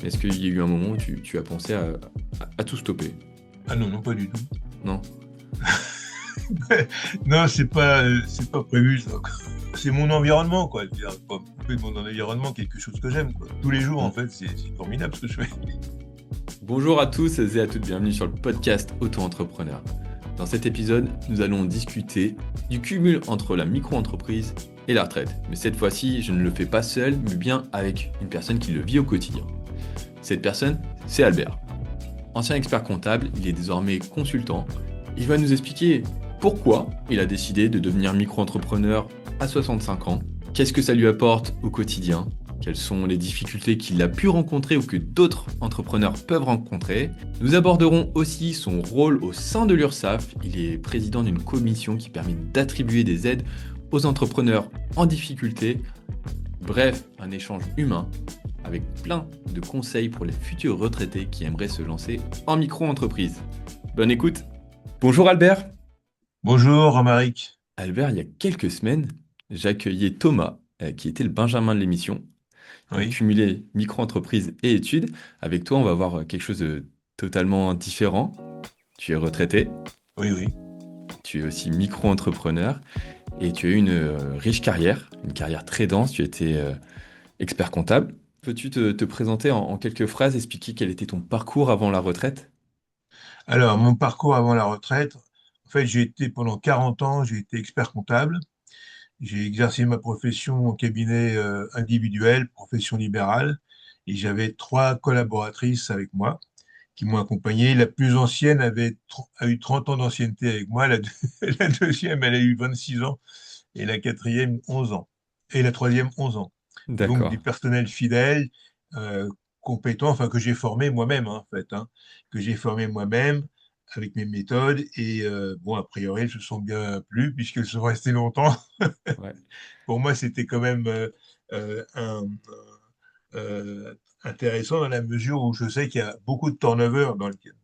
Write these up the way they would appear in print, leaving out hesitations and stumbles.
Est-ce qu'il y a eu un moment où tu as pensé à tout stopper? Ah non, non, pas du tout. Non? Non, c'est pas prévu, ça. C'est mon environnement, quoi. Je veux dire, pas me couper de mon environnement, quelque chose que j'aime, quoi. Tous les jours, en Hmm. fait, c'est formidable ce que je fais. Bonjour à tous et à toutes, bienvenue sur le podcast Auto-entrepreneur. Dans cet épisode, nous allons discuter du cumul entre la micro-entreprise et la retraite. Mais cette fois-ci, je ne le fais pas seul, mais bien avec une personne qui le vit au quotidien. Cette personne, c'est Albert. Ancien expert comptable, il est désormais consultant. Il va nous expliquer pourquoi il a décidé de devenir micro-entrepreneur à 65 ans, qu'est-ce que ça lui apporte au quotidien, quelles sont les difficultés qu'il a pu rencontrer ou que d'autres entrepreneurs peuvent rencontrer. Nous aborderons aussi son rôle au sein de l'URSSAF. Il est président d'une commission qui permet d'attribuer des aides aux entrepreneurs en difficulté. Bref, un échange humain avec plein de conseils pour les futurs retraités qui aimeraient se lancer en micro-entreprise. Bonne écoute. Bonjour Albert. Bonjour, Romaric. Albert, il y a quelques semaines, j'accueillais Thomas, qui était le Benjamin de l'émission. Il Oui, cumulait micro-entreprise et études. Avec toi, on va voir quelque chose de totalement différent. Tu es retraité, oui, oui. tu es aussi micro-entrepreneur et tu as eu une riche carrière, une carrière très dense. Tu étais expert comptable. Peux-tu te présenter en quelques phrases, expliquer quel était ton parcours avant la retraite? Alors, mon parcours avant la retraite, en fait, j'ai été pendant 40 ans, j'ai été expert comptable. J'ai exercé ma profession en cabinet individuel, profession libérale, et j'avais trois collaboratrices avec moi qui m'ont accompagné. La plus ancienne a eu 30 ans d'ancienneté avec moi, la deuxième, elle a eu 26 ans, et la quatrième, 11 ans, et la troisième, 11 ans. Donc des D'accord, personnels fidèles, euh, compétents, enfin que j'ai formés moi-même, hein, en fait, hein, que j'ai formés moi-même avec mes méthodes, et bon, a priori, elles se sont bien plu, puisqu'elles sont restées longtemps. ouais. Pour moi, c'était quand même euh, un, euh, intéressant dans la mesure où je sais qu'il y a beaucoup de turnover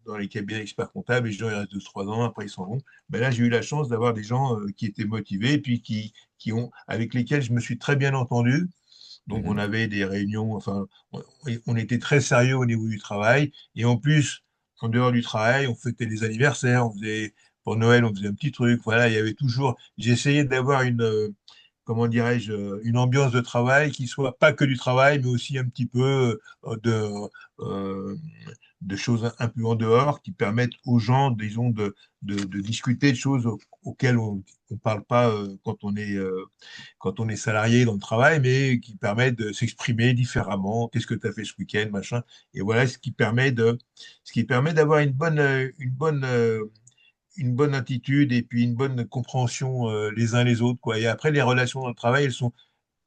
dans les cabinets experts comptables. Les gens ils restent 2-3 ans, après ils s'en vont. Ben là, j'ai eu la chance d'avoir des gens qui étaient motivés, et puis avec lesquels je me suis très bien entendu. Donc, on Mhm. avait des réunions, enfin, on était très sérieux au niveau du travail. Et en plus, en dehors du travail, on fêtait les anniversaires, pour Noël, on faisait un petit truc. Voilà, il y avait toujours, j'essayais d'avoir comment dirais-je, une ambiance de travail qui soit pas que du travail, mais aussi un petit peu euh, de choses un peu en dehors qui permettent aux gens, disons, de discuter de choses auxquelles on ne parle pas quand on est salarié dans le travail, mais qui permettent de s'exprimer différemment. Qu'est-ce que tu as fait ce week-end, machin. Et voilà ce qui permet d'avoir une bonne attitude et puis une bonne compréhension les uns les autres, quoi. Et après, les relations dans le travail, elles sont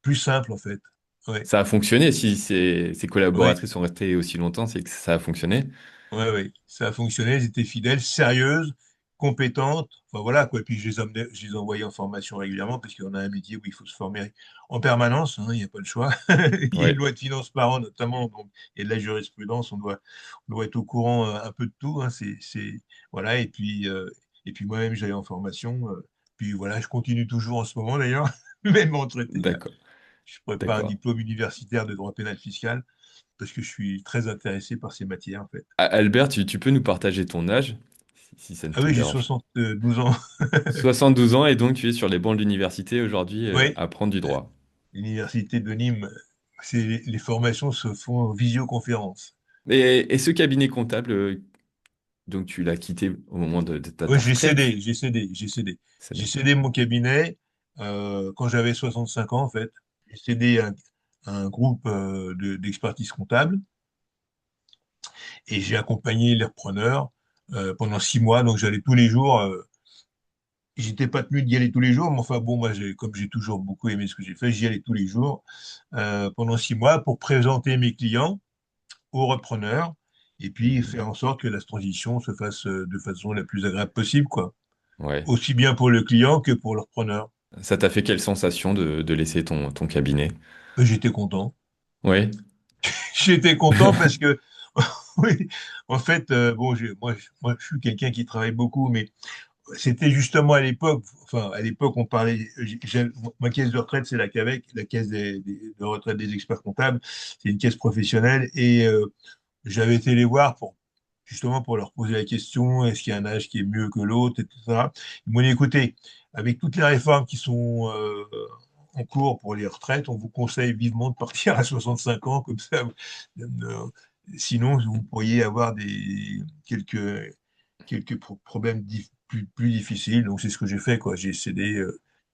plus simples, en fait. Ouais, Ça a fonctionné. Si ces ouais, collaboratrices sont restées aussi longtemps, c'est que ça a fonctionné. ouais, ouais. Ça a fonctionné, elles étaient fidèles, sérieuses, compétentes. Enfin voilà, quoi. Et puis je les envoyais en formation régulièrement parce qu'on a un métier où il faut se former en permanence, hein, il n'y a pas le choix. Il y a une Ouais, loi de finances par an, notamment, donc, et de la jurisprudence, on doit être au courant un peu de tout, hein. Voilà, et puis moi-même, j'allais en formation. Puis voilà, je continue toujours en ce moment d'ailleurs, même retraité. Là. d'accord, Je prépare un d'accord. diplôme universitaire de droit pénal fiscal parce que je suis très intéressé par ces matières, en fait. Albert, tu peux nous partager ton âge, si ça ne Ah te oui, j'ai dérange. 72 ans. 72 ans et donc tu es sur les bancs de l'université aujourd'hui Oui, à apprendre du droit. l'université de Nîmes, les formations se font en visioconférence. Et ce cabinet comptable, donc tu l'as quitté au moment de Oui, ta retraite? j'ai cédé. Ça J'ai n'est- cédé mon cabinet quand j'avais 65 ans, en fait. J'ai cédé à un groupe d'expertise comptable et j'ai accompagné les repreneurs pendant 6 mois. Donc, j'allais tous les jours. J'étais pas tenu d'y aller tous les jours, mais enfin bon, moi, comme j'ai toujours beaucoup aimé ce que j'ai fait, j'y allais tous les jours pendant 6 mois pour présenter mes clients aux repreneurs et puis Mhm. faire en sorte que la transition se fasse de façon la plus agréable possible, quoi. Ouais. Aussi bien pour le client que pour le repreneur. Ça t'a fait quelle sensation de laisser ton cabinet? J'étais content. Oui. J'étais content parce que, oui, en fait, bon, moi, je suis quelqu'un qui travaille beaucoup, mais c'était justement à l'époque, enfin, à l'époque, on parlait, ma caisse de retraite, c'est la CAVEC, la caisse de retraite des experts comptables. C'est une caisse professionnelle et j'avais été les voir justement pour leur poser la question, est-ce qu'il y a un âge qui est mieux que l'autre, etc. Ils m'ont dit, écoutez, avec toutes les réformes qui sont en cours pour les retraites, on vous conseille vivement de partir à 65 ans, comme ça, sinon vous pourriez avoir quelques problèmes plus difficiles. Donc c'est ce que j'ai fait, quoi. J'ai cédé,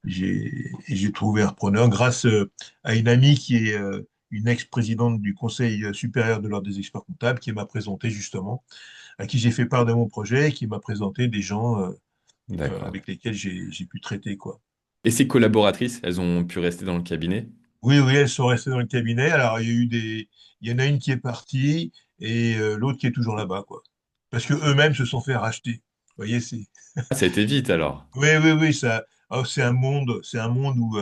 j'ai trouvé un repreneur grâce à une amie qui est une ex-présidente du Conseil supérieur de l'Ordre des experts comptables qui m'a présenté justement, à qui j'ai fait part de mon projet, et qui m'a présenté des gens D'accord. avec lesquels j'ai pu traiter, quoi. Et ces collaboratrices, elles ont pu rester dans le cabinet? Oui, oui, elles sont restées dans le cabinet. Alors, il y en a une qui est partie et l'autre qui est toujours là-bas, quoi. Parce que eux-mêmes se sont fait racheter. Vous voyez, c'est. Ah, ça a été vite alors. Oui, oui, oui, ça. C'est un monde où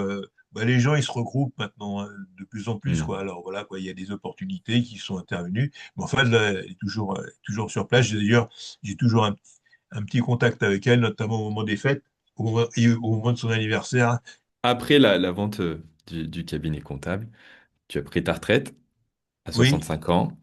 bah, les gens ils se regroupent maintenant hein, de plus en plus, Hmm. quoi. Alors voilà, quoi, il y a des opportunités qui sont intervenues. Mais en fait, là, elle est toujours sur place. D'ailleurs, j'ai toujours un petit contact avec elle, notamment au moment des fêtes, au moment de son anniversaire. Après la vente du cabinet comptable, tu as pris ta retraite à Oui, 65 ans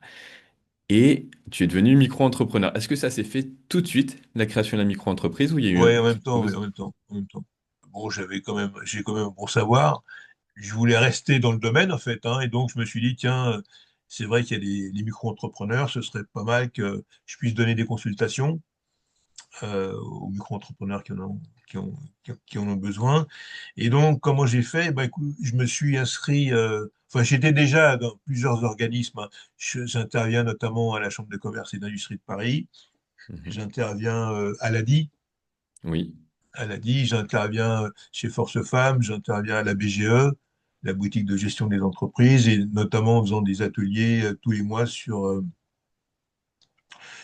et tu es devenu micro-entrepreneur. Est-ce que ça s'est fait tout de suite, la création de la micro-entreprise, ou il y a eu une ouais, en même petite temps, oui, pause? en même temps, en même temps. Bon, j'ai quand même un bon savoir. Je voulais rester dans le domaine, en fait, hein, et donc je me suis dit, tiens, c'est vrai qu'il y a les micro-entrepreneurs, ce serait pas mal que je puisse donner des consultations aux micro-entrepreneurs qui en ont besoin. Et donc, comment j'ai fait? Ben, écoute, je me suis inscrit, enfin, j'étais déjà dans plusieurs organismes, hein. J'interviens notamment à la Chambre de commerce et d'industrie de Paris, Mhm. j'interviens à l'ADI, Oui. j'interviens chez Force Femmes, j'interviens à la BGE, la boutique de gestion des entreprises, et notamment en faisant des ateliers tous les mois sur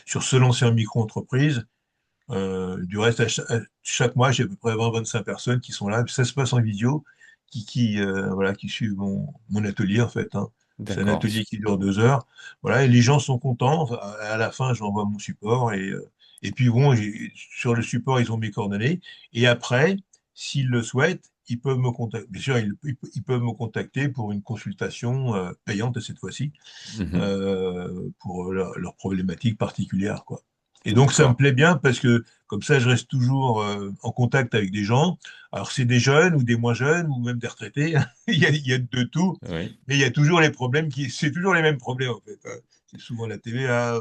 se lancer en micro-entreprise. Du reste, à chaque mois, j'ai à peu près 20-25 personnes qui sont là. Ça se passe en visio, voilà, qui suivent mon atelier, en fait, hein. C'est un D'accord. atelier qui dure 2 heures. Voilà, et les gens sont contents. Enfin, à la fin, j'envoie mon support. Et puis, bon, sur le support, ils ont mes coordonnées. Et après, s'ils le souhaitent, ils peuvent me contacter. Bien sûr, ils peuvent me contacter pour une consultation payante cette fois-ci Mhm. pour leurs problématiques particulières, quoi. Et donc, ça me D'accord. plaît bien parce que comme ça, je reste toujours en contact avec des gens. Alors, c'est des jeunes ou des moins jeunes ou même des retraités. Il y a de tout, Oui. mais il y a toujours les problèmes c'est toujours les mêmes problèmes, en fait, hein. C'est souvent la TVA,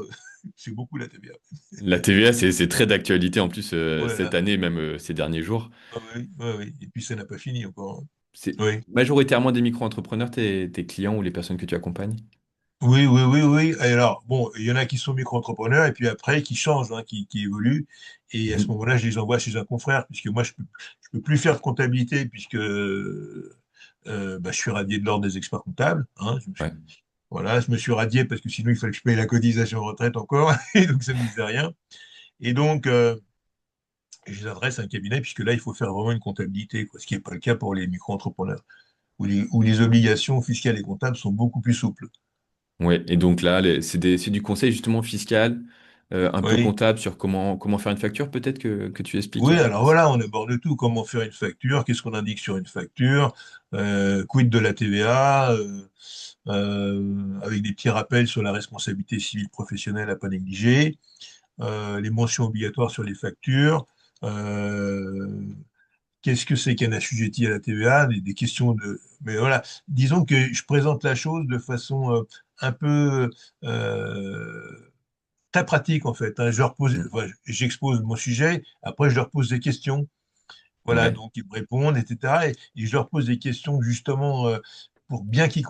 c'est beaucoup la TVA. La TVA, c'est très d'actualité en plus Oh là cette là. année, même ces derniers jours. Ah oui, oui, oui. Et puis, ça n'a pas fini encore, hein. C'est Oui. majoritairement des micro-entrepreneurs, tes clients ou les personnes que tu accompagnes? Oui, oui, oui, oui. Et alors, bon, il y en a qui sont micro-entrepreneurs et puis après qui changent, hein, qui évoluent. Et à ce Mhm. moment-là, je les envoie chez un confrère, puisque moi, je peux plus faire de comptabilité, puisque bah, je suis radié de l'ordre des experts comptables, hein. Ouais. Voilà, je me suis radié parce que sinon, il fallait que je paye la cotisation retraite encore, et donc ça ne me disait rien. Et donc, je les adresse à un cabinet, puisque là, il faut faire vraiment une comptabilité, quoi, ce qui n'est pas le cas pour les micro-entrepreneurs, où les obligations fiscales et comptables sont beaucoup plus souples. Ouais. Et donc là, c'est du conseil justement fiscal, un peu Oui. comptable sur comment faire une facture, peut-être que tu expliques. Oui, alors voilà, on aborde tout. Comment faire une facture? Qu'est-ce qu'on indique sur une facture? Quid de la TVA? Avec des petits rappels sur la responsabilité civile professionnelle à pas négliger. Les mentions obligatoires sur les factures. euh, Qu'est-ce que c'est qu'un assujetti à la TVA? Des questions de. Mais voilà, disons que je présente la chose de façon un peu très pratique en fait, hein. Mm. Enfin, j'expose mon sujet, après je leur pose des questions. Voilà, Ouais. donc ils me répondent, etc. Et je leur pose des questions justement pour bien qu'ils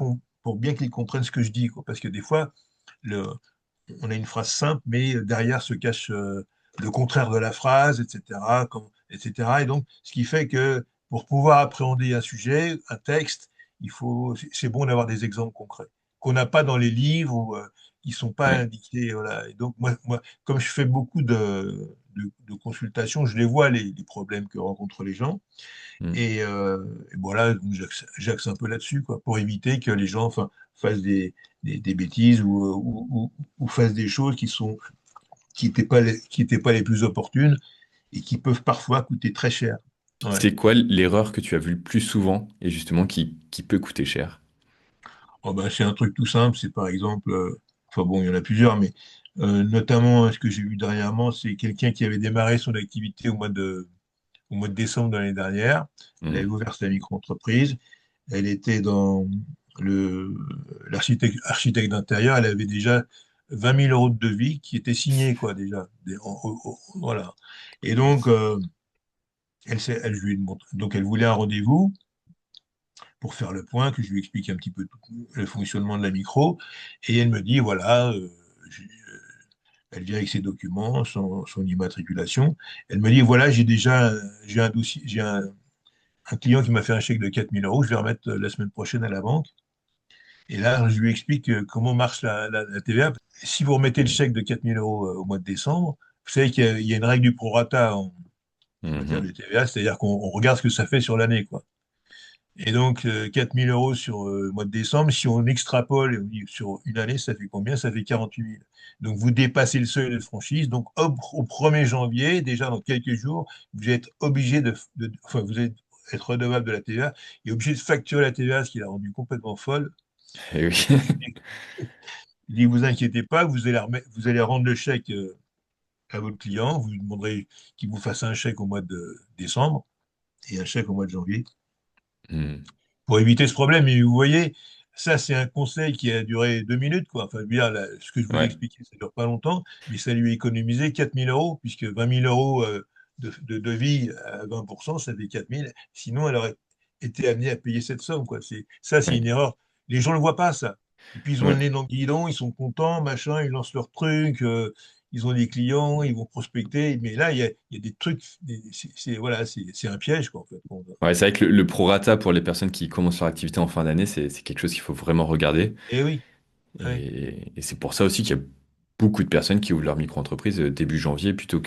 comprennent ce que je dis, quoi. Parce que des fois, le, on a une phrase simple, mais derrière se cache le contraire de la phrase, etc., etc. Et donc, ce qui fait que pour pouvoir appréhender un sujet, un texte, c'est bon d'avoir des exemples concrets qu'on n'a pas dans les livres ou qui sont pas Ouais. indiqués. Voilà. Et donc, comme je fais beaucoup de consultations, je les vois les problèmes que rencontrent les gens. Mm. Et voilà, donc j'axe un peu là-dessus, quoi, pour éviter que les gens enfin, fassent des bêtises ou fassent des choses qui n'étaient pas, qui étaient pas les plus opportunes et qui peuvent parfois coûter très cher. Ouais. C'est quoi l'erreur que tu as vue le plus souvent et justement qui peut coûter cher? Oh ben, c'est un truc tout simple, c'est par exemple, enfin bon, il y en a plusieurs, mais notamment ce que j'ai vu dernièrement, c'est quelqu'un qui avait démarré son activité au mois de décembre de l'année dernière. Elle avait Mhm. ouvert sa micro-entreprise. Elle était dans le, architecte d'intérieur. Elle avait déjà 20 000 euros de devis qui étaient signés, quoi, déjà. Voilà. Et donc, je lui ai donc, elle voulait un rendez-vous pour faire le point, que je lui explique un petit peu le fonctionnement de la micro. Et elle me dit, voilà, elle vient avec ses documents, son immatriculation. Elle me dit, voilà, j'ai un dossier, un client qui m'a fait un chèque de 4 000 euros, je vais remettre la semaine prochaine à la banque. Et là, je lui explique comment marche la TVA. Si vous remettez le chèque de 4 000 euros au mois de décembre, vous savez qu'il y a une règle du prorata en matière de Mhm. TVA, c'est-à-dire qu'on regarde ce que ça fait sur l'année, quoi. Et donc, 4 000 euros sur le mois de décembre, si on extrapole et on dit sur une année, ça fait combien? Ça fait 48 000. Donc, vous dépassez le seuil de franchise. Donc, hop, au 1er janvier, déjà dans quelques jours, vous êtes obligé enfin, vous êtes être redevable de la TVA et obligé de facturer la TVA, ce qui l'a rendu complètement folle. Eh oui. Donc, il dit, vous inquiétez pas, vous allez rendre le chèque à votre client, vous lui demanderez qu'il vous fasse un chèque au mois de décembre et un chèque au mois de janvier, Mhm. pour éviter ce problème. Et vous voyez, ça, c'est un conseil qui a duré 2 minutes, quoi. Enfin, bien, ce que je vous ai Ouais. expliqué, ça ne dure pas longtemps, mais ça lui a économisé 4 000 euros, puisque 20 000 euros de devis à 20%, ça fait 4 000. Sinon, elle aurait été amenée à payer cette somme, quoi. C'est Ouais. une erreur. Les gens ne le voient pas, ça. Et puis, ils ont le Ouais. nez dans le guidon, ils sont contents, machin, ils lancent leur truc, ils ont des clients, ils vont prospecter. Mais là, il y a des trucs, voilà, c'est un piège, quoi, en fait. Ouais, c'est vrai que le prorata pour les personnes qui commencent leur activité en fin d'année, c'est quelque chose qu'il faut vraiment regarder. Eh oui, oui. Et c'est pour ça aussi qu'il y a beaucoup de personnes qui ouvrent leur micro-entreprise début janvier plutôt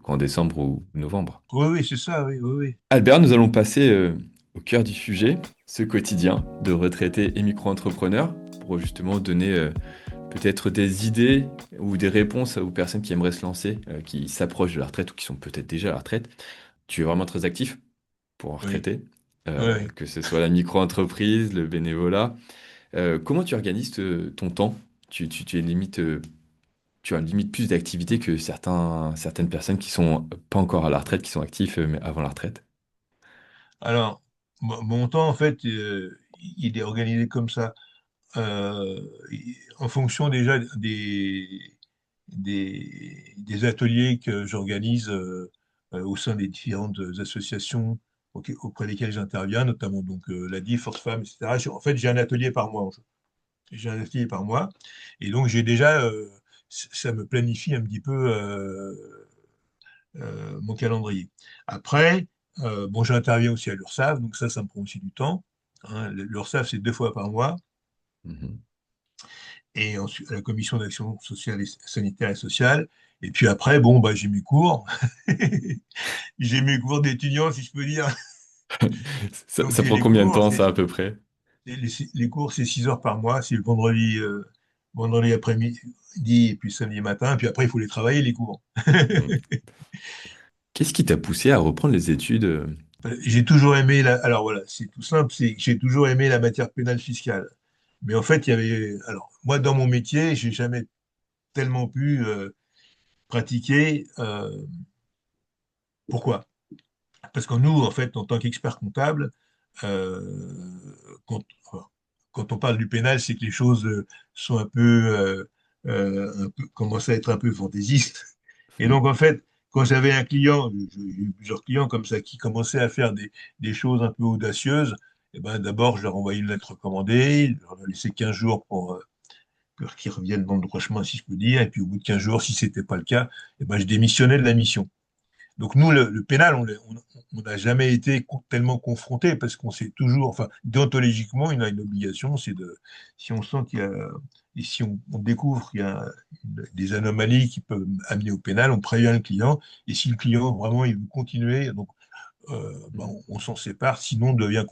qu'en décembre ou novembre. Oui, oui, c'est ça, oui, oui, oui. Albert, nous allons passer au cœur du sujet, ce quotidien de retraités et micro-entrepreneurs, pour justement donner peut-être des idées ou des réponses aux personnes qui aimeraient se lancer, qui s'approchent de la retraite ou qui sont peut-être déjà à la retraite. Tu es vraiment très actif pour un Oui, retraité, oui, oui. que ce soit la micro-entreprise, le bénévolat. Comment tu organises ton temps? Tu es limite, tu as limite plus d'activités que certaines personnes qui sont pas encore à la retraite, qui sont actifs mais avant la retraite. Alors, mon temps, en fait, il est organisé comme ça, en fonction déjà des ateliers que j'organise au sein des différentes associations auprès desquelles j'interviens, notamment donc la DIF, Force Femmes, etc. En fait, j'ai un atelier par mois. J'ai un atelier par mois. Et donc, j'ai déjà, ça me planifie un petit peu mon calendrier. Après, bon, j'interviens aussi à l'URSSAF, donc ça me prend aussi du temps. Hein. L'URSSAF, c'est 2 fois par mois. Mhm. Et ensuite, à la commission d'action sociale et sanitaire et sociale. Et puis après, bon, bah, j'ai mes cours. J'ai mes cours d'étudiants, si je peux dire. Ça, Donc, ça j'ai prend les combien de cours. temps, ça, à peu près? Les cours, c'est 6 heures par mois. C'est le vendredi après-midi et puis samedi matin. Puis après, il faut les travailler, les cours. Hmm. Qu'est-ce qui t'a poussé à reprendre les études? J'ai toujours aimé alors voilà, c'est tout simple, c'est que j'ai toujours aimé la matière pénale fiscale. Mais en fait, il y avait, alors moi dans mon métier, j'ai jamais tellement pu pratiquer. Pourquoi? Parce que nous, en fait, en tant qu'experts comptables, euh, quand, enfin, quand on parle du pénal, c'est que les choses sont commencent à être un peu fantaisistes. Et Hmm. donc, en fait, quand j'avais un client, j'ai eu plusieurs clients comme ça qui commençaient à faire des choses un peu audacieuses, eh ben, d'abord, je leur envoyais une lettre recommandée, je leur ai laissé 15 jours pour qu'ils reviennent dans le droit chemin, si je peux dire, et puis au bout de 15 jours, si ce n'était pas le cas, eh ben, je démissionnais de la mission. Donc nous, le pénal, on n'a jamais été tellement confronté parce qu'on sait toujours, enfin, déontologiquement, il a une obligation, c'est si on sent qu'il y a, et si on découvre qu'il y a des anomalies qui peuvent amener au pénal, on prévient le client, et si le client vraiment il veut continuer, donc ben, on s'en sépare, sinon on devient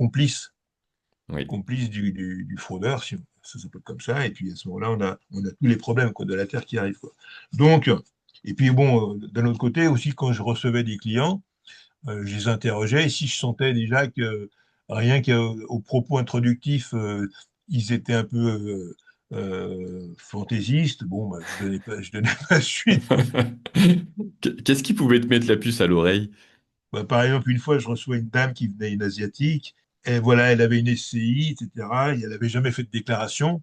Oui. complice du fraudeur, ça s'appelle comme ça, et puis à ce moment-là, on a tous les problèmes quoi, de la terre qui arrive. Quoi. Donc, Et puis bon, d'un autre côté aussi, quand je recevais des clients, je les interrogeais et si je sentais déjà que rien qu'aux propos introductifs, ils étaient un peu fantaisistes, bon, bah, je donnais pas suite, quoi. Qu'est-ce qui pouvait te mettre la puce à l'oreille? Bah, par exemple, une fois, je reçois une dame qui venait, une asiatique, et voilà, elle avait une SCI, etc. Et elle n'avait jamais fait de déclaration.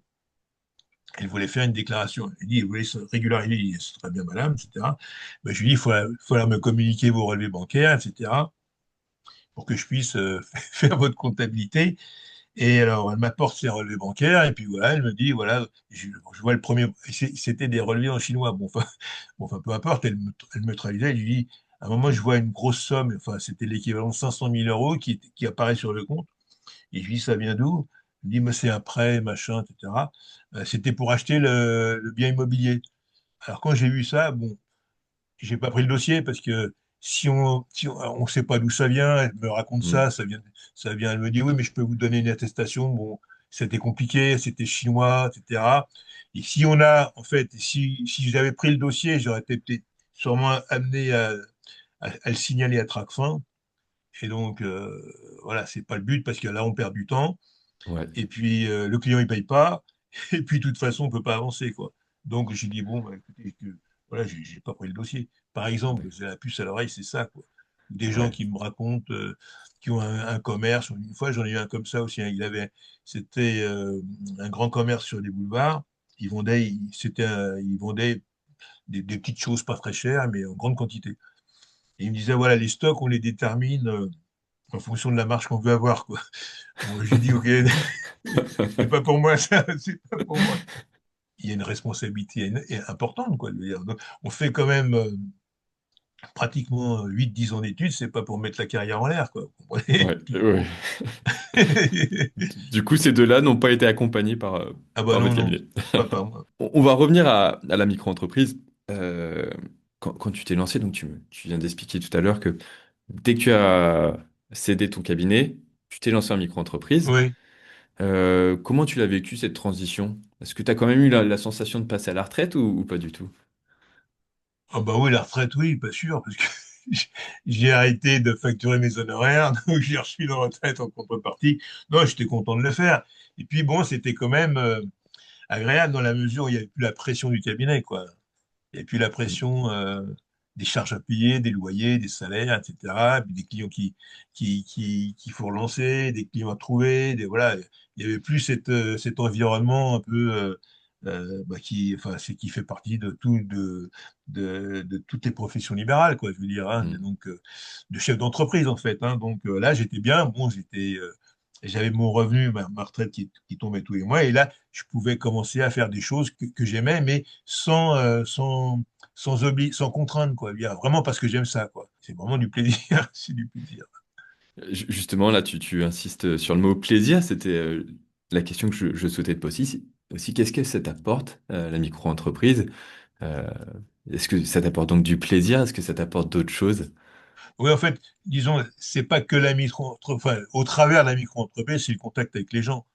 Elle voulait faire une déclaration. Elle dit, vous voulez se régulariser, c'est très bien, madame, etc. Ben, je lui dis, il faut me communiquer vos relevés bancaires, etc., pour que je puisse faire votre comptabilité. Et alors, elle m'apporte ses relevés bancaires, et puis voilà, elle me dit, voilà, je vois le premier, c'était des relevés en chinois. Bon, enfin peu importe, elle me traduisait, elle lui dit, à un moment, je vois une grosse somme, enfin, c'était l'équivalent de 500 000 euros qui apparaît sur le compte. Et je lui dis, ça vient d'où? Il me dit, mais c'est un prêt, machin, etc. C'était pour acheter le bien immobilier. Alors, quand j'ai vu ça, bon, j'ai pas pris le dossier parce que si on sait pas d'où ça vient, elle me raconte Hmm. elle me dit, oui, mais je peux vous donner une attestation. Bon, c'était compliqué, c'était chinois, etc. Et si on a, en fait, si j'avais pris le dossier, j'aurais été peut-être sûrement amené à le signaler à Tracfin. Et donc, voilà, c'est pas le but parce que là, on perd du temps. Ouais, Et puis, le client, il paye pas. Et puis, de toute façon, on peut pas avancer, quoi. Donc, j'ai dit, bon, bah, écoutez, voilà, j'ai pas pris le dossier. Par exemple, d'accord. c'est la puce à l'oreille, c'est ça, quoi. Des gens Ouais. qui me racontent, qui ont un commerce. Une fois, j'en ai eu un comme ça aussi, hein. C'était un grand commerce sur les boulevards. Ils vendaient des petites choses pas très chères, mais en grande quantité. Et il me disait, voilà, les stocks, on les détermine en fonction de la marge qu'on veut avoir, quoi. Bon, j'ai dit, OK, c'est pas pour moi, ça, c'est pas pour moi. Il y a une responsabilité importante, quoi. Je veux dire. Donc, on fait quand même pratiquement 8-10 ans d'études, c'est pas pour mettre la carrière en l'air, quoi. Vous comprenez? Ouais, ouais. Du coup, ces deux-là n'ont pas été accompagnés Ah bah par non, votre non, cabinet. pas par moi. On va revenir à la micro-entreprise. Euh, quand tu t'es lancé, donc tu viens d'expliquer tout à l'heure que dès que tu as cédé ton cabinet, tu t'es lancé en micro-entreprise. Oui. Comment tu l'as vécu cette transition? Est-ce que tu as quand même eu la sensation de passer à la retraite ou pas du tout? Ah bah oui, la retraite, oui, pas sûr, parce que j'ai arrêté de facturer mes honoraires, donc j'ai reçu une retraite en contrepartie. Non, j'étais content de le faire. Et puis bon, c'était quand même agréable dans la mesure où il n'y avait plus la pression du cabinet, quoi. Et puis la pression des charges à payer, des loyers, des salaires, etc. Puis des clients qu'il faut relancer, des clients à trouver. Voilà. Il n'y avait plus cet environnement un peu bah, qui fait partie de toutes les professions libérales, quoi, je veux dire, hein. Hmm. Donc, de chef d'entreprise, en fait, hein. Donc là, j'étais bien. Bon, j'avais mon revenu, ma retraite qui tombait tous les mois. Et là, je pouvais commencer à faire des choses que j'aimais, mais sans contrainte, quoi. Bien, vraiment parce que j'aime ça, quoi. C'est vraiment du plaisir. C'est du plaisir. Justement, là, tu insistes sur le mot plaisir. C'était la question que je souhaitais te poser aussi. Qu'est-ce que ça t'apporte, la micro-entreprise? Euh, Est-ce que ça t'apporte donc du plaisir? Est-ce que ça t'apporte d'autres choses? Oui, en fait, disons, c'est pas que la micro-entreprise, enfin, au travers de la micro-entreprise, c'est le contact avec les gens.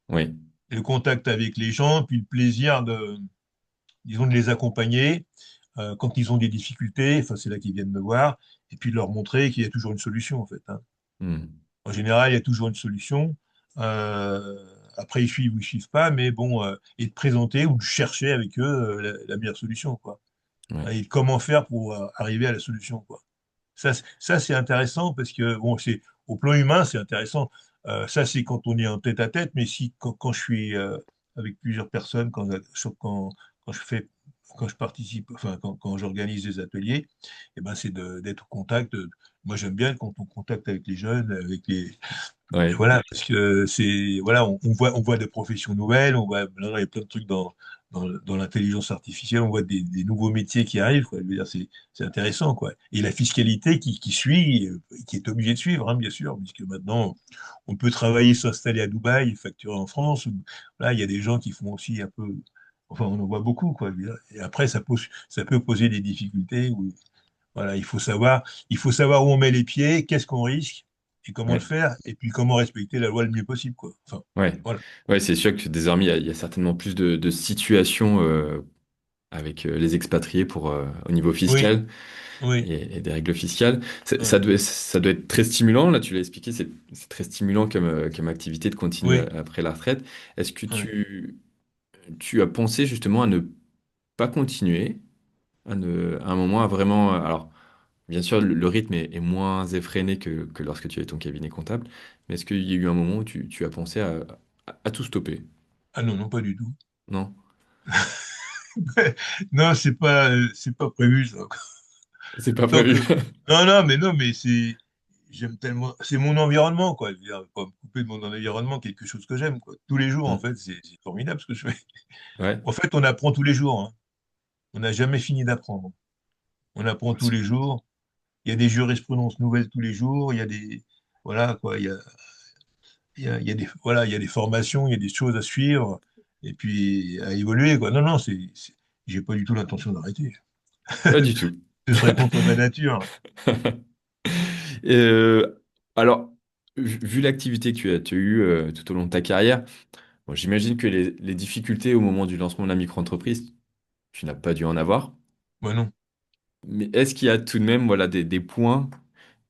Oui, Et le contact avec les gens, puis le plaisir disons, de les accompagner quand ils ont des difficultés. Enfin, c'est là qu'ils viennent me voir. Et puis de leur montrer qu'il y a toujours une solution, en fait, hein. hmm, En général, il y a toujours une solution. Après, ils suivent ou ils suivent pas, mais bon, et de présenter ou de chercher avec eux la meilleure solution, quoi. ouais, Et comment faire pour arriver à la solution, quoi. Ça c'est intéressant parce que, bon, au plan humain, c'est intéressant. Ça, c'est quand on est en tête à tête, mais quand je suis avec plusieurs personnes, quand je fais, quand je participe, enfin, quand j'organise des ateliers, eh ben, d'être au contact. Moi, j'aime bien quand on contacte avec les jeunes, et ouais. voilà, parce que voilà, on voit des professions nouvelles, on voit, là, il y a plein de trucs dans l'intelligence artificielle, on voit des nouveaux métiers qui arrivent, quoi. Je veux dire, c'est intéressant, quoi. Et la fiscalité qui suit, qui est obligée de suivre, hein, bien sûr, puisque maintenant, on peut travailler, s'installer à Dubaï et facturer en France. Là, il y a des gens qui font aussi un peu, enfin, on en voit beaucoup, quoi. Je veux dire. Et après, ça peut poser des difficultés où, voilà, il faut savoir où on met les pieds, qu'est-ce qu'on risque et comment le Ouais. faire, et puis comment respecter la loi le mieux possible, quoi. Enfin, Ouais, voilà. ouais, c'est sûr que désormais, il y a certainement plus de situations avec les expatriés pour, au niveau Oui, fiscal oui, et des règles fiscales. ouais, Ça doit être très stimulant, là tu l'as expliqué, c'est très stimulant comme activité de continuer oui, après la retraite. Est-ce que ouais. tu as pensé justement à ne pas continuer, à un moment à vraiment... alors, bien sûr, le rythme est moins effréné que lorsque tu avais ton cabinet comptable, mais est-ce qu'il y a eu un moment où tu as pensé à tout stopper? Ah non, non, pas du tout. Non? Non, c'est pas prévu, ça. C'est pas Tant prévu. que, non, mais j'aime tellement, c'est mon environnement, quoi. Je veux dire, pas me couper de mon environnement, quelque chose que j'aime, quoi. Tous les jours, en Hmm. fait, c'est formidable ce que je fais. Ouais, En fait, on apprend tous les jours, hein. On n'a jamais fini d'apprendre. On apprend tous les jours. Il y a des jurisprudences nouvelles tous les jours. Il y a des, voilà, quoi. Il y a des, voilà, il y a des formations, il y a des choses à suivre et puis à évoluer, quoi. Non, non, j'ai pas du tout l'intention d'arrêter. pas du tout. Ce serait contre ma nature. Euh, alors, vu l'activité que tu as eue tout au long de ta carrière, bon, j'imagine que les difficultés au moment du lancement de la micro-entreprise, tu n'as pas dû en avoir. Moi, non. Mais est-ce qu'il y a tout de même voilà, des points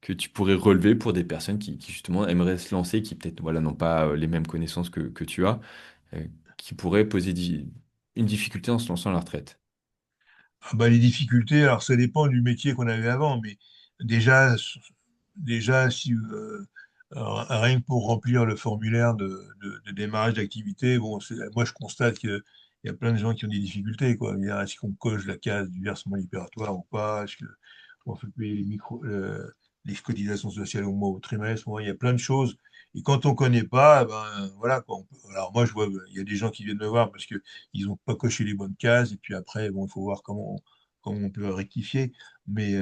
que tu pourrais relever pour des personnes qui, justement aimeraient se lancer, qui peut-être voilà, n'ont pas les mêmes connaissances que tu as, euh, qui pourraient poser une difficulté en se lançant à la retraite? Ah bah, les difficultés, alors ça dépend du métier qu'on avait avant, mais déjà, déjà si, rien que pour remplir le formulaire de démarrage d'activité, bon, moi je constate qu'il y a plein de gens qui ont des difficultés, quoi. Est-ce qu'on coche la case du versement libératoire ou pas? Est-ce qu'on fait payer les cotisations sociales au mois ou au trimestre? Bon, il y a plein de choses. Et quand on ne connaît pas, ben, voilà, quoi. Alors moi, je vois, il y a des gens qui viennent me voir parce que ils n'ont pas coché les bonnes cases, et puis après, bon, il faut voir comment on peut rectifier. Mais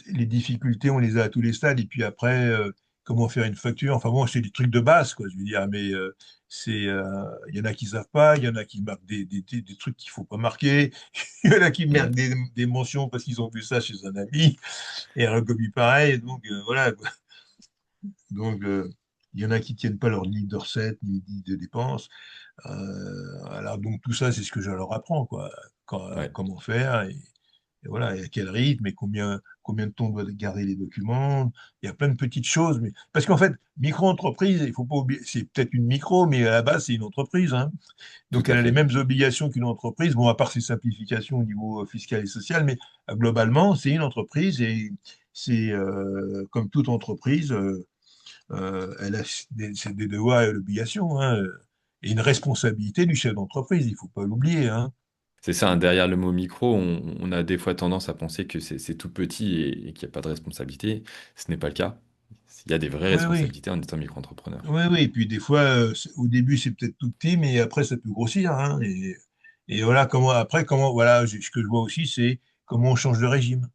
les difficultés, on les a à tous les stades. Et puis après, comment faire une facture. Enfin bon, c'est des trucs de base, quoi, je veux dire. Mais il y en a qui savent pas, il y en a qui marquent des trucs qu'il faut pas marquer, il y en a qui Mm. marquent des mentions parce qu'ils ont vu ça chez un ami, et un copie pareil. Donc voilà, quoi. Donc il y en a qui tiennent pas leur livre de recettes ni de dépenses. Alors donc tout ça, c'est ce que je leur apprends, quoi. Ouais, Comment faire. Et voilà, et à quel rythme et combien de temps on doit garder les documents. Il y a plein de petites choses. Mais... Parce qu'en fait, micro-entreprise, il faut pas oublier, c'est peut-être une micro, mais à la base, c'est une entreprise, hein. tout Donc, à elle a les fait. mêmes obligations qu'une entreprise, bon, à part ses simplifications au niveau fiscal et social, mais globalement, c'est une entreprise et c'est comme toute entreprise, elle a des devoirs et obligations, hein, et une responsabilité du chef d'entreprise, il ne faut pas l'oublier, hein. C'est ça, hein, derrière le mot micro, on a des fois tendance à penser que c'est tout petit et qu'il n'y a pas de responsabilité. Ce n'est pas le cas. Il y a des vraies Oui, oui. responsabilités en étant micro-entrepreneur. Oui, oui, et puis des fois, au début, c'est peut-être tout petit, mais après, ça peut grossir, hein. Et voilà, voilà, ce que je vois aussi, c'est comment on change de régime.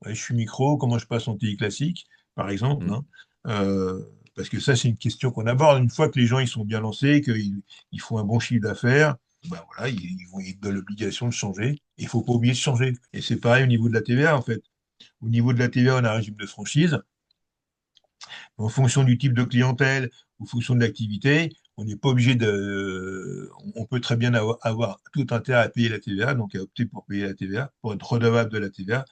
Ouais, je suis micro, comment je passe en TI classique, par exemple, Mm. hein. Euh, Parce que ça, c'est une question qu'on aborde. Une fois que les gens ils sont bien lancés, ils font un bon chiffre d'affaires, ben voilà, ils ont l'obligation de changer. Il faut pas oublier de changer. Et c'est pareil au niveau de la TVA, en fait. Au niveau de la TVA, on a un régime de franchise. En fonction du type de clientèle, en fonction de l'activité, on n'est pas obligé de. On peut très bien avoir tout intérêt à payer la TVA, donc à opter pour payer la TVA, pour être redevable de la TVA,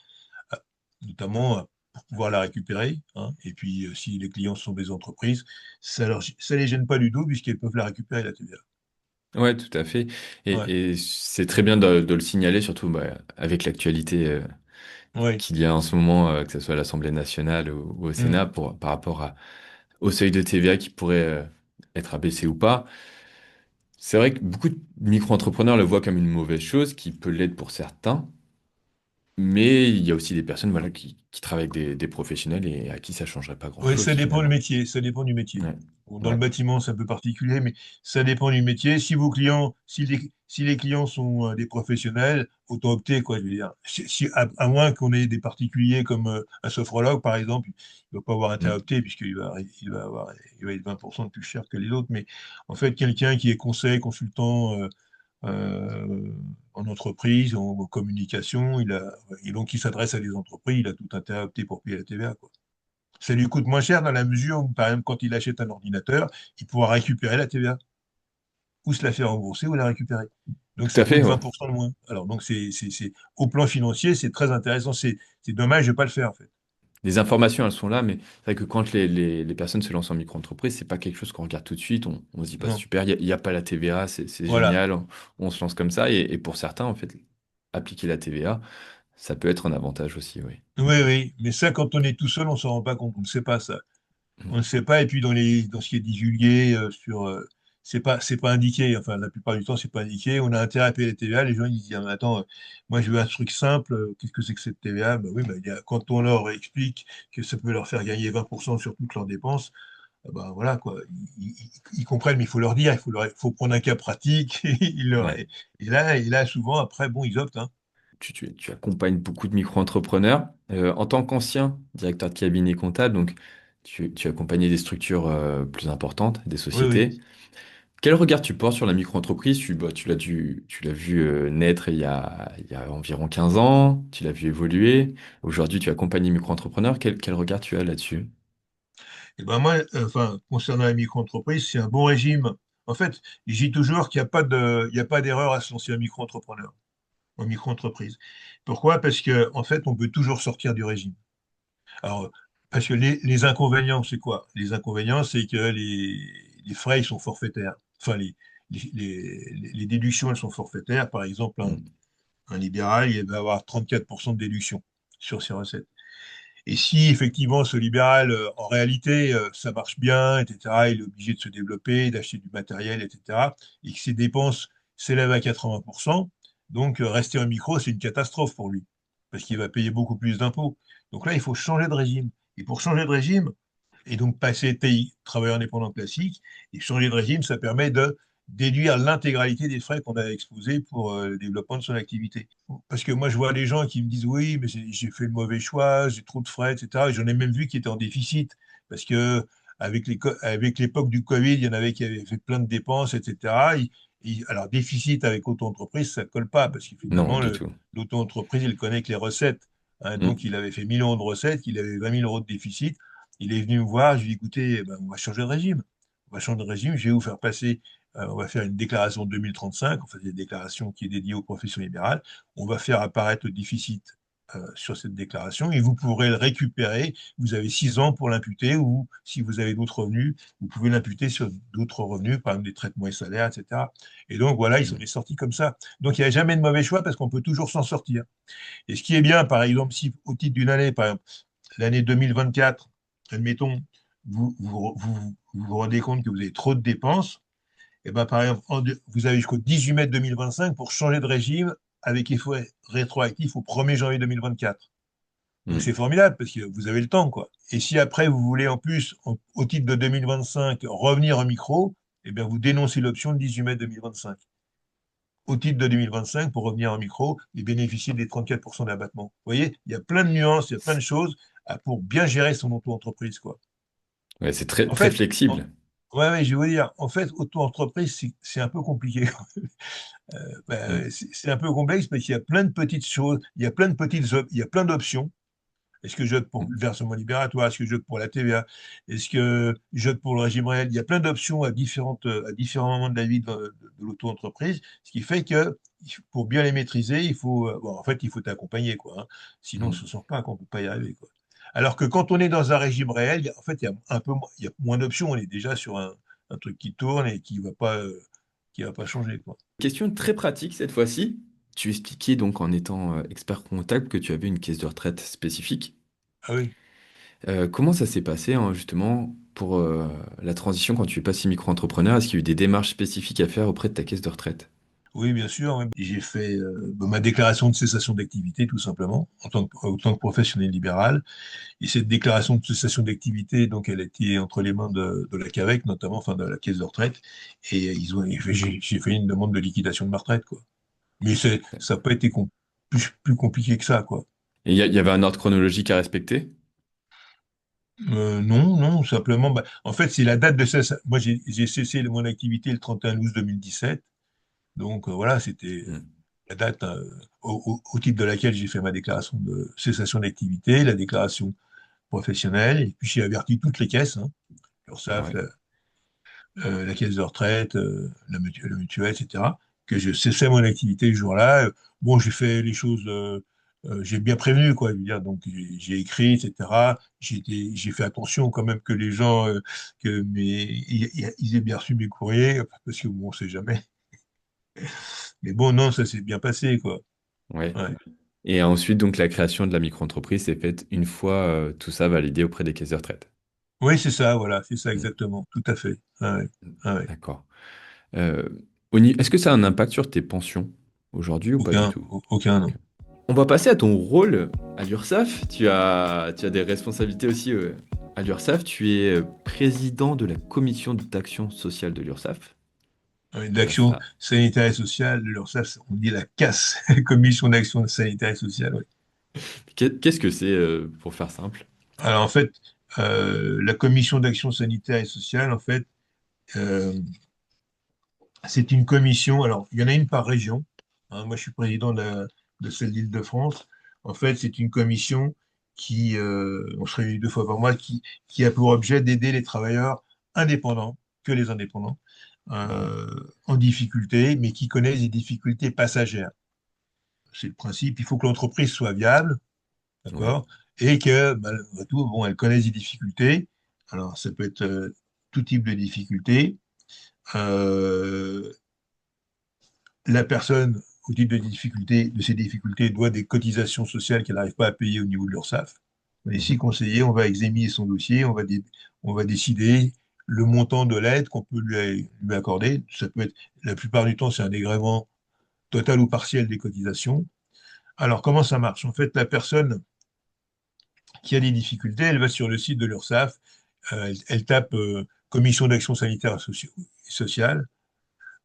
euh, notamment pour pouvoir la récupérer, hein. Et puis, si les clients sont des entreprises, ça les gêne pas du tout, puisqu'elles peuvent la récupérer, la TVA. Ouais, tout à fait. Ouais. Et c'est très bien de le signaler, surtout bah, avec l'actualité Oui. qu'il y a en ce moment, que ce soit à l'Assemblée nationale ou au Mm. Sénat, par rapport au seuil de TVA qui pourrait être abaissé ou pas. C'est vrai que beaucoup de micro-entrepreneurs le voient comme une mauvaise chose, qui peut l'être pour certains, mais il y a aussi des personnes voilà, qui travaillent avec des professionnels et à qui ça changerait pas Oui, grand-chose ça dépend du finalement. métier, ça dépend du métier. Ouais, Bon, dans le ouais. bâtiment, c'est un peu particulier, mais ça dépend du métier. Si vos clients, si les clients sont des professionnels, autant opter, quoi, je veux dire. À moins qu'on ait des particuliers comme un sophrologue, par exemple, il ne va pas avoir intérêt à Mm. opter il va être 20% de plus cher que les autres. Mais en fait, quelqu'un qui est conseil, consultant en entreprise, en communication, et donc il s'adresse à des entreprises, il a tout intérêt à opter pour payer la TVA, quoi. Ça lui coûte moins cher dans la mesure où, par exemple, quand il achète un ordinateur, il pourra récupérer la TVA, ou se la faire rembourser ou la récupérer. Donc Tout ça à fait, coûte ouais. 20% de moins. Alors donc au plan financier, c'est très intéressant. C'est dommage de ne pas le faire en fait. Les informations, elles sont là, mais c'est vrai que quand les personnes se lancent en micro-entreprise, c'est pas quelque chose qu'on regarde tout de suite. On se dit pas Non. super, il y a pas la TVA, c'est Voilà. génial, on se lance comme ça. Et pour certains, en fait, appliquer la TVA, ça peut être un avantage aussi, oui. Oui, oui. Mais ça, quand on est tout seul, on s'en rend pas compte. On ne sait pas ça. On Mm. ne sait pas. Et puis dans ce qui est divulgué c'est pas indiqué. Enfin, la plupart du temps, c'est pas indiqué. On a intérêt à payer la TVA. Les gens ils disent, ah, mais attends, moi je veux un truc simple. Qu'est-ce que c'est que cette TVA? Ben oui, ben, quand on leur explique que ça peut leur faire gagner 20% sur toutes leurs dépenses, ben voilà quoi. Ils comprennent, mais il faut leur dire. Il faut prendre un cas pratique. Ouais. Et là, souvent après, bon, ils optent, hein. Tu accompagnes beaucoup de micro-entrepreneurs. En tant qu'ancien directeur de cabinet comptable, donc tu accompagnais des structures plus importantes, des Oui, oui. sociétés. Quel regard tu portes sur la micro-entreprise? Tu l'as vu naître il y a environ 15 ans, tu l'as vu évoluer. Aujourd'hui, tu accompagnes les micro-entrepreneurs. Quel regard tu as là-dessus? Et ben moi, enfin, concernant la micro-entreprise, c'est un bon régime. En fait, je dis toujours il y a pas d'erreur à se lancer un micro-entrepreneur, en micro-entreprise. Pourquoi? Parce que, en fait, on peut toujours sortir du régime. Alors, parce que les inconvénients, c'est quoi? Les inconvénients, c'est que les frais, ils sont forfaitaires. Enfin, les déductions, elles sont forfaitaires. Par exemple, Mm. un libéral, il va avoir 34% de déduction sur ses recettes. Et si effectivement ce libéral, en réalité, ça marche bien, etc., il est obligé de se développer, d'acheter du matériel, etc., et que ses dépenses s'élèvent à 80%, donc rester en micro, c'est une catastrophe pour lui, parce qu'il va payer beaucoup plus d'impôts. Donc là, il faut changer de régime. Et pour changer de régime, et donc passer TI, travailleur indépendant classique, et changer de régime, ça permet de déduire l'intégralité des frais qu'on a exposés pour le développement de son activité. Parce que moi, je vois des gens qui me disent, oui, mais j'ai fait le mauvais choix, j'ai trop de frais, etc. Et j'en ai même vu qui étaient en déficit, parce que avec l'époque du Covid, il y en avait qui avaient fait plein de dépenses, etc. Alors, déficit avec auto-entreprise, ça ne colle pas, parce que Non, finalement, du tout. l'auto-entreprise, il connaît que les recettes. Hein. Donc, Mm. il avait fait 1000 euros de recettes, il avait 20 000 euros de déficit. Il est venu me voir, je lui ai dit, écoutez, eh ben, on va changer de régime. On va changer de régime, je vais vous faire passer, on va faire une déclaration 2035, on fait des déclarations qui est dédiée aux professions libérales. On va faire apparaître le déficit sur cette déclaration et vous pourrez le récupérer. Vous avez 6 ans pour l'imputer ou si vous avez d'autres revenus, vous pouvez l'imputer sur d'autres revenus, par exemple des traitements et salaires, etc. Et donc voilà, ils sont Mm. sortis comme ça. Donc il n'y a jamais de mauvais choix parce qu'on peut toujours s'en sortir. Et ce qui est bien, par exemple, si au titre d'une année, par exemple, l'année 2024, admettons, vous rendez compte que vous avez trop de dépenses, et ben, par exemple, vous avez jusqu'au 18 mai 2025 pour changer de régime avec effet rétroactif au 1er janvier 2024. Donc c'est Mm. formidable parce que vous avez le temps, quoi. Et si après vous voulez en plus, au titre de 2025, revenir en micro, eh bien vous dénoncez l'option le 18 mai 2025 au titre de 2025 pour revenir en micro et bénéficier des 34% d'abattement. Vous voyez, il y a plein de nuances, il y a plein de choses pour bien gérer son auto-entreprise, quoi. Ouais, c'est très, En très fait, en- flexible. ouais, ouais, je vais vous dire, en fait, auto-entreprise, c'est un peu compliqué. Mm. C'est un peu complexe parce qu'il y a plein de petites choses, il y a plein d'options. Est-ce que je vote pour Mm. le versement libératoire? Est-ce que je vote pour la TVA? Est-ce que je vote pour le régime réel? Il y a plein d'options à différents moments de la vie de l'auto-entreprise, ce qui fait que pour bien les maîtriser, bon, en fait, il faut t'accompagner, quoi. Hein. Sinon, on ne Mm. se sent pas qu'on ne peut pas y arriver, quoi. Alors que quand on est dans un régime réel, en fait, il y a un peu il y a moins d'options. On est déjà sur un truc qui tourne et qui va pas changer, quoi. Question très pratique cette fois-ci. Tu expliquais donc en étant expert comptable que tu avais une caisse de retraite spécifique. Ah oui. Comment ça s'est passé hein, justement pour la transition quand tu es passé micro-entrepreneur? Est-ce qu'il y a eu des démarches spécifiques à faire auprès de ta caisse de retraite? Oui, bien sûr. Oui. J'ai fait ma déclaration de cessation d'activité, tout simplement, en tant que professionnel libéral. Et cette déclaration de cessation d'activité, donc, elle était entre les mains de la CAVEC, notamment, enfin, de la caisse de retraite. Et j'ai fait une demande de liquidation de ma retraite, quoi. Mais ça n'a pas été plus compliqué que ça, quoi. Et il y avait un ordre chronologique à respecter? Non, non, simplement, en fait, c'est la date de cessation. Moi, j'ai cessé mon activité le 31 août 2017. Donc, voilà, c'était Hmm. la date au titre de laquelle j'ai fait ma déclaration de cessation d'activité, la déclaration professionnelle, et puis j'ai averti toutes les caisses, hein, l'URSSAF, Ouais. la caisse de retraite, la mutuelle, etc. que je cessais mon activité le jour-là. Bon, j'ai fait les choses, j'ai bien prévenu, quoi. Je veux dire, donc j'ai écrit, etc. J'ai fait attention quand même que les gens, ils aient bien reçu mes courriers, parce que bon, on sait jamais. Mais bon, non, ça s'est bien passé, quoi. Ouais. Ouais. Et ensuite, donc, la création de la micro-entreprise s'est faite une fois tout ça validé auprès des caisses de retraite. Oui, c'est ça, voilà, c'est ça Mm. exactement, tout à fait. Ouais, ouais. D'accord. Euh, est-ce que ça a un impact sur tes pensions aujourd'hui ou pas du Aucun, tout? aucun, Ok. non. On va passer à ton rôle à l'URSSAF. Tu as des responsabilités aussi à l'URSSAF. Tu es président de la commission d'action sociale de l'URSSAF. C'est bien D'action ça. sanitaire et sociale, de l'URSSAF, on dit la CAS, Commission d'action sanitaire et sociale. Ouais. Qu'est-ce que c'est pour faire simple? Alors en fait, la Commission d'action sanitaire et sociale, en fait, euh, c'est une commission. Alors il y en a une par région. Hein, moi, je suis président de celle d'Île-de-France. En fait, c'est une commission on se réunit 2 fois par mois, qui a pour objet d'aider les travailleurs indépendants, que les indépendants, Mhm. en difficulté, mais qui connaissent des difficultés passagères. C'est le principe, il faut que l'entreprise soit viable, Ouais. d'accord, et que, malgré tout, bon, elle connaisse des difficultés. Alors, ça peut être tout type de difficultés. Euh, la personne, au titre de ces difficultés, doit des cotisations sociales qu'elle n'arrive pas à payer au niveau de l'URSSAF. On est ici Mhm. conseillé, on va examiner son dossier, on va décider le montant de l'aide qu'on peut lui accorder. Ça peut être, la plupart du temps, c'est un dégrèvement total ou partiel des cotisations. Alors, comment ça marche? En fait, la personne qui a des difficultés, elle va sur le site de l'URSSAF, elle tape Commission d'action sanitaire et sociale,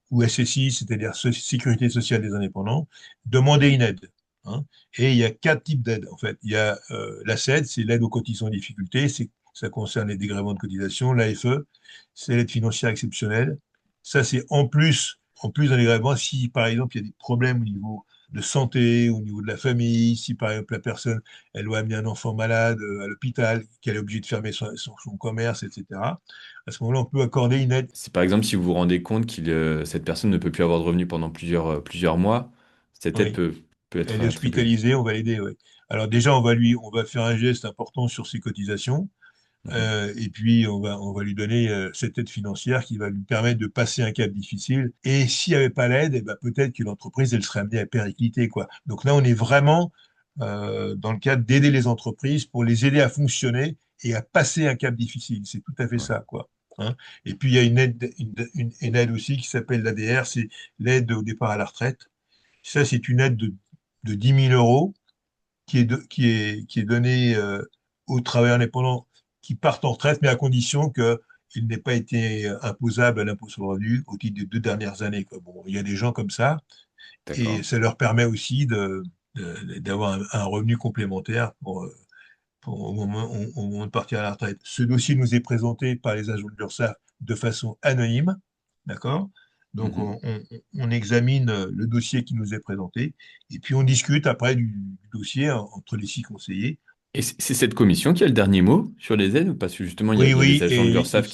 ou SSI, c'est-à-dire Sécurité sociale des indépendants, demander une aide. Hein. Et il y a 4 types d'aides, en fait. Il y a la CED, c'est l'aide aux cotisants en difficulté, ça concerne les dégrèvements de cotisation. L'AFE, c'est l'aide financière exceptionnelle. Ça, c'est en plus d'un dégrèvement, si par exemple il y a des problèmes au niveau de santé, au niveau de la famille, si par exemple la personne, elle doit amener un enfant malade à l'hôpital, qu'elle est obligée de fermer son commerce, etc. À ce moment-là, on peut accorder une aide. C'est par exemple si vous vous rendez compte que cette personne ne peut plus avoir de revenus pendant plusieurs mois, cette aide Oui. peut être Elle est attribuée. hospitalisée, on va l'aider, oui. Alors déjà, on va faire un geste important sur ses cotisations, Mhm. et puis on va lui donner cette aide financière qui va lui permettre de passer un cap difficile. Et s'il n'y avait pas l'aide, eh ben, peut-être que l'entreprise, elle serait amenée à péricliter, quoi. Donc là, on est vraiment dans le cadre d'aider les entreprises pour les aider à fonctionner et à passer un cap difficile. C'est tout à fait Ouais. ça, quoi. Hein. Et puis il y a une aide aussi qui s'appelle l'ADR, c'est l'aide au départ à la retraite. Ça, c'est une aide de 10 000 euros qui est donnée aux travailleurs indépendants qui partent en retraite, mais à condition qu'il n'ait pas été imposable à l'impôt sur le revenu au titre des 2 dernières années, quoi. Bon, il y a des gens comme ça, et D'accord. ça leur permet aussi d'avoir un revenu complémentaire au moment de partir à la retraite. Ce dossier nous est présenté par les agents de l'URSSAF de façon anonyme, d'accord? Donc, Mhm. on examine le dossier qui nous est présenté et puis on discute après du dossier entre les 6 conseillers. Et c'est cette commission qui a le dernier mot sur les aides? Parce que justement, Oui, il y a des oui, agents de l'URSSAF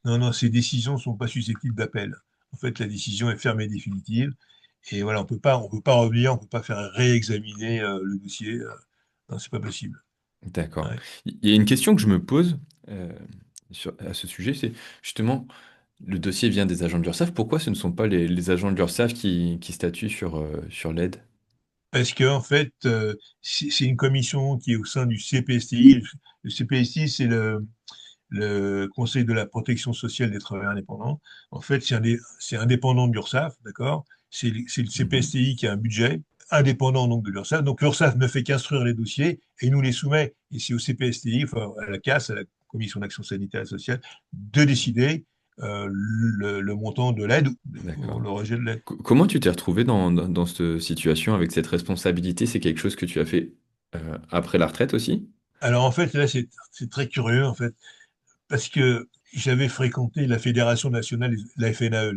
non, non, ces décisions ne sont pas susceptibles d'appel. En fait, la décision est ferme et définitive. Et voilà, on peut pas revenir, on peut pas faire réexaminer le dossier. Non, c'est pas possible. D'accord. Ouais. Il y a une question que je me pose euh, à ce sujet, c'est justement, le dossier vient des agents de l'URSSAF, pourquoi ce ne sont pas les agents de l'URSSAF qui statuent sur l'aide? Parce que en fait, c'est une commission qui est au sein du CPSTI. Le CPSTI, c'est le Conseil de la protection sociale des travailleurs indépendants. En fait, c'est indépendant de l'URSSAF, d'accord? C'est le Mhm. CPSTI qui a un budget indépendant donc de l'URSSAF. Donc l'URSSAF ne fait qu'instruire les dossiers et nous les soumet. Et c'est au CPSTI, enfin à la CAS, à la Commission d'action sanitaire et sociale, de décider le montant de l'aide ou D'accord. le rejet de l'aide. Comment tu t'es retrouvé dans cette situation avec cette responsabilité? C'est quelque chose que tu as fait après la retraite aussi? Alors en fait, là, c'est très curieux, en fait, parce que j'avais fréquenté la Fédération nationale, la FNAE,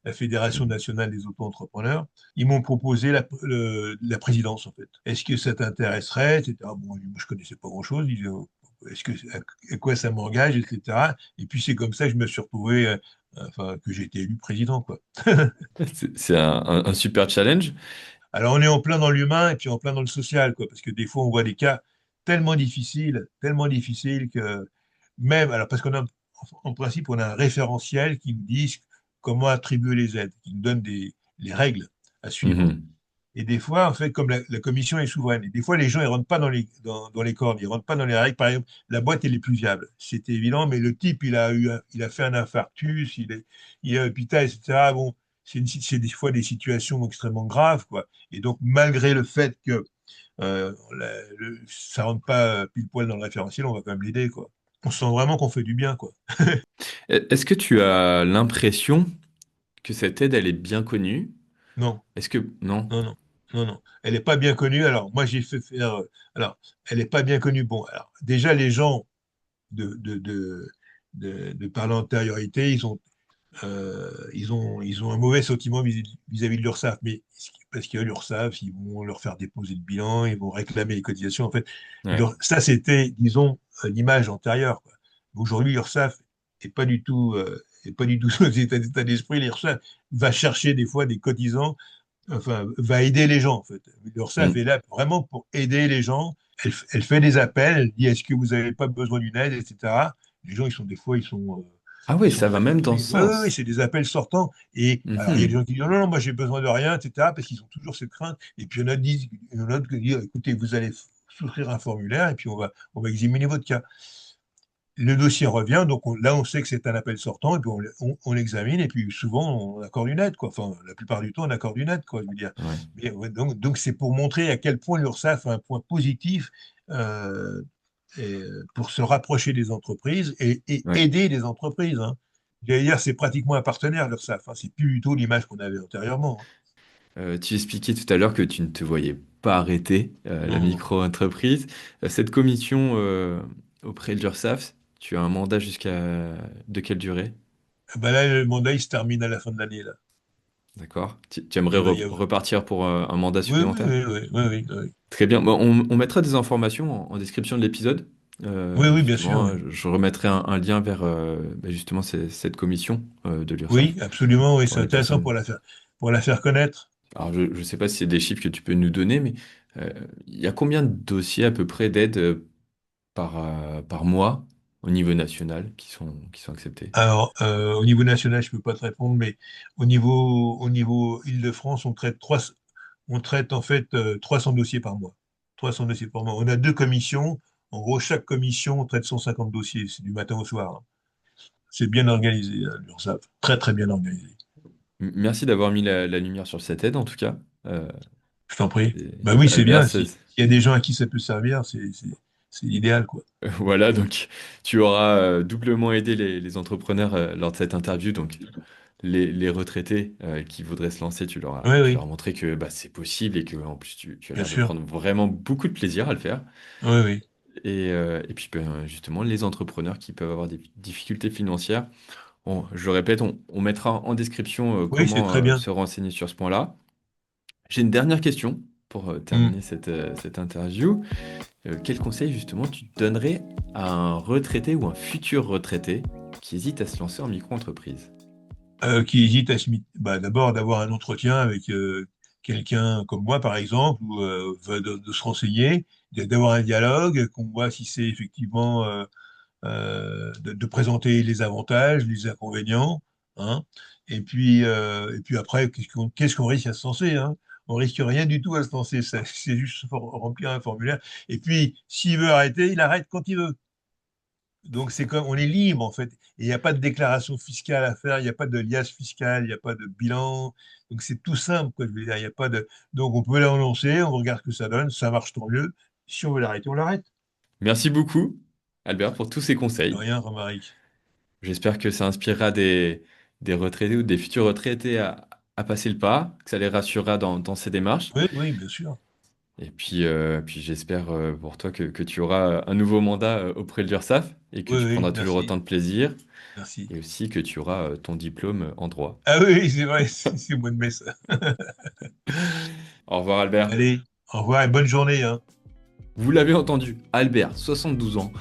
la Fédération Mhm. nationale des auto-entrepreneurs. Ils m'ont proposé la présidence, en fait. Est-ce que ça t'intéresserait, etc. Bon, moi, je connaissais pas grand-chose. Ils disaient, est-ce que, à quoi ça m'engage, etc. Et puis c'est comme ça que je me suis retrouvé enfin, que j'ai été élu président, quoi. C'est un super challenge. Alors, on est en plein dans l'humain et puis en plein dans le social, quoi, parce que des fois, on voit des cas tellement difficiles que même, alors, parce qu'on a, en principe, on a un référentiel qui nous dit comment attribuer les aides, qui nous donne les règles à suivre. Mhm. Et des fois, en fait, comme la commission est souveraine, et des fois, les gens, ils rentrent pas dans les cordes, ils rentrent pas dans les règles. Par exemple, la boîte, elle est plus viable. C'était évident, mais le type, il a fait un infarctus, il est à l'hôpital, etc. Bon, c'est des fois des situations extrêmement graves, quoi. Et donc, malgré le fait que ça rentre pas pile poil dans le référentiel, on va quand même l'aider, quoi. On sent vraiment qu'on fait du bien, quoi. Est-ce que tu as l'impression que cette aide, elle est bien connue? Non. Est-ce que... Non? Non, non, non, non. Elle n'est pas bien connue. Alors, moi, j'ai fait faire. Alors, elle n'est pas bien connue. Bon, alors, déjà, les gens de par l'antériorité, ils ont un mauvais sentiment vis-à-vis de l'URSSAF. Mais parce que l'URSSAF, ils vont leur faire déposer le bilan, ils vont réclamer les cotisations. En fait, Ouais. ça, c'était, disons, l'image antérieure, quoi. Aujourd'hui, l'URSSAF n'est pas du tout. Est pas du tout dans cet état d'esprit. L'URSSAF va chercher des fois des cotisants, enfin, va aider les gens, en fait. L'URSSAF est Mm. là vraiment pour aider les gens. Elle fait des appels, elle dit est-ce que vous n'avez pas besoin d'une aide, etc. Les gens, des fois, Ah ils oui, sont ça va très même dans surpris. ce Oui, oui, oui, sens. c'est des appels sortants. Et alors, il y a des Mhm. gens qui disent non, non, moi, j'ai besoin de rien, etc. Parce qu'ils ont toujours cette crainte. Et puis, il y en a d'autres qui disent écoutez, vous allez souscrire un formulaire et puis on va examiner votre cas. Le dossier revient, donc là, on sait que c'est un appel sortant, et puis on l'examine, et puis souvent, on accorde une aide, quoi. Enfin, la plupart du temps, on accorde une aide, quoi, je veux dire. Ouais. Mais, ouais, donc c'est pour montrer à quel point l'URSSAF a un point positif euh, pour se rapprocher des entreprises et Ouais. aider les entreprises, hein. J'allais dire, c'est pratiquement un partenaire, l'URSSAF, hein. C'est plus du tout l'image qu'on avait antérieurement, Tu expliquais tout à l'heure que tu ne te voyais pas arrêter hein. la Non, non. micro-entreprise. Cette commission auprès de l'URSSAF, tu as un mandat jusqu'à de quelle durée? Ben là, le mandat, il se termine à la fin de l'année, là. D'accord. Tu aimerais Il va y avoir... repartir pour un mandat Oui, oui, supplémentaire? oui, oui, oui, oui, oui. Très bien. Bon, on mettra des informations en description de l'épisode. Oui, oui, bien sûr, Justement, oui. je remettrai un lien vers bah, justement cette commission de l'URSSAF Oui, absolument, oui, pour c'est les intéressant personnes. pour la faire connaître. Alors, je ne sais pas si c'est des chiffres que tu peux nous donner, mais euh, il y a combien de dossiers à peu près d'aide par mois au niveau national qui sont acceptés? Alors, au niveau national, je ne peux pas te répondre, mais au niveau Île-de-France, on traite en fait 300 dossiers par mois. 300 dossiers par mois. On a deux commissions. En gros, chaque commission traite 150 dossiers. C'est du matin au soir, hein. C'est bien organisé, l'URSSAF. Très, très bien organisé. Merci d'avoir mis la lumière sur cette aide, en tout cas. Je t'en prie. Et Bah oui, c'est Albert, bien. S'il y a des gens à qui ça peut servir, c'est idéal, quoi. voilà, donc tu auras doublement aidé les entrepreneurs lors de cette interview. Donc, les retraités qui voudraient se lancer, Oui, tu leur oui, as montré que bah, c'est possible et que en plus tu as bien l'air de sûr. prendre vraiment beaucoup de plaisir à le faire. Oui, oui. Et puis ben, justement, les entrepreneurs qui peuvent avoir des difficultés financières, je le répète, on mettra en description Oui, c'est comment très bien. se renseigner sur ce point-là. J'ai une dernière question pour Hmm. terminer cette interview. Quel conseil justement tu donnerais à un retraité ou un futur retraité qui hésite à se lancer en micro-entreprise? Qui hésite bah, d'abord d'avoir un entretien avec quelqu'un comme moi, par exemple, ou de se renseigner, d'avoir un dialogue, qu'on voit si c'est effectivement de présenter les avantages, les inconvénients, hein. Et puis après, qu'est-ce qu'on risque à se lancer, hein? On risque rien du tout à se lancer, c'est juste remplir un formulaire. Et puis, s'il veut arrêter, il arrête quand il veut. Donc, c'est comme, on est libre, en fait. Et il n'y a pas de déclaration fiscale à faire, il n'y a pas de liasse fiscale, il n'y a pas de bilan. Donc, c'est tout simple, quoi. Je veux dire, il y a pas de... Donc, on peut la relancer, on regarde ce que ça donne, ça marche tant mieux. Si on veut l'arrêter, on l'arrête. Merci beaucoup, Albert, pour tous ces De conseils. rien, Romaric. J'espère que ça inspirera des retraités ou des futurs retraités à passer le pas, que ça les rassurera dans ces démarches. Oui, oui, bien sûr. Et puis j'espère pour toi que tu auras un nouveau mandat auprès de l'URSSAF et que Oui, tu oui, prendras toujours merci. autant de plaisir Merci. et aussi que tu auras ton diplôme en droit. Ah oui, oui, c'est vrai, c'est moi de mai, ça. Au revoir, Albert. Allez, au revoir et bonne journée, hein. Vous l'avez entendu, Albert, 72 ans,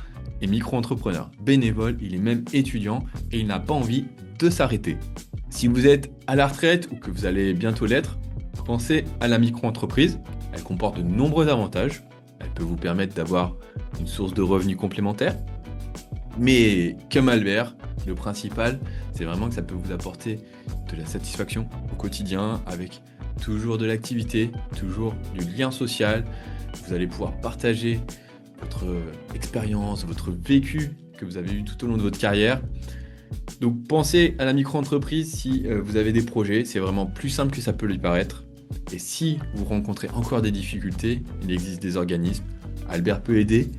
est micro-entrepreneur, bénévole, il est même étudiant et il n'a pas envie de s'arrêter. Si vous êtes à la retraite ou que vous allez bientôt l'être, pensez à la micro-entreprise. Elle comporte de nombreux avantages. Elle peut vous permettre d'avoir une source de revenus complémentaire. Mais comme Albert, le principal, c'est vraiment que ça peut vous apporter de la satisfaction au quotidien avec toujours de l'activité, toujours du lien social. Vous allez pouvoir partager votre expérience, votre vécu que vous avez eu tout au long de votre carrière. Donc pensez à la micro-entreprise si vous avez des projets, c'est vraiment plus simple que ça peut lui paraître. Et si vous rencontrez encore des difficultés, il existe des organismes. Albert peut aider.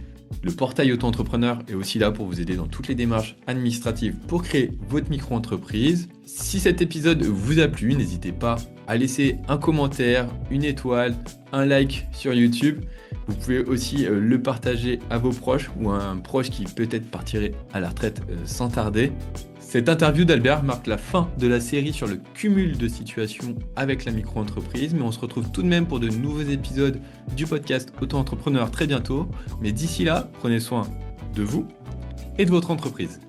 Le portail auto-entrepreneur est aussi là pour vous aider dans toutes les démarches administratives pour créer votre micro-entreprise. Si cet épisode vous a plu, n'hésitez pas à laisser un commentaire, une étoile, un like sur YouTube. Vous pouvez aussi le partager à vos proches ou à un proche qui peut-être partirait à la retraite sans tarder. Cette interview d'Albert marque la fin de la série sur le cumul de situations avec la micro-entreprise, mais on se retrouve tout de même pour de nouveaux épisodes du podcast Auto-entrepreneur très bientôt. Mais d'ici là, prenez soin de vous et de votre entreprise.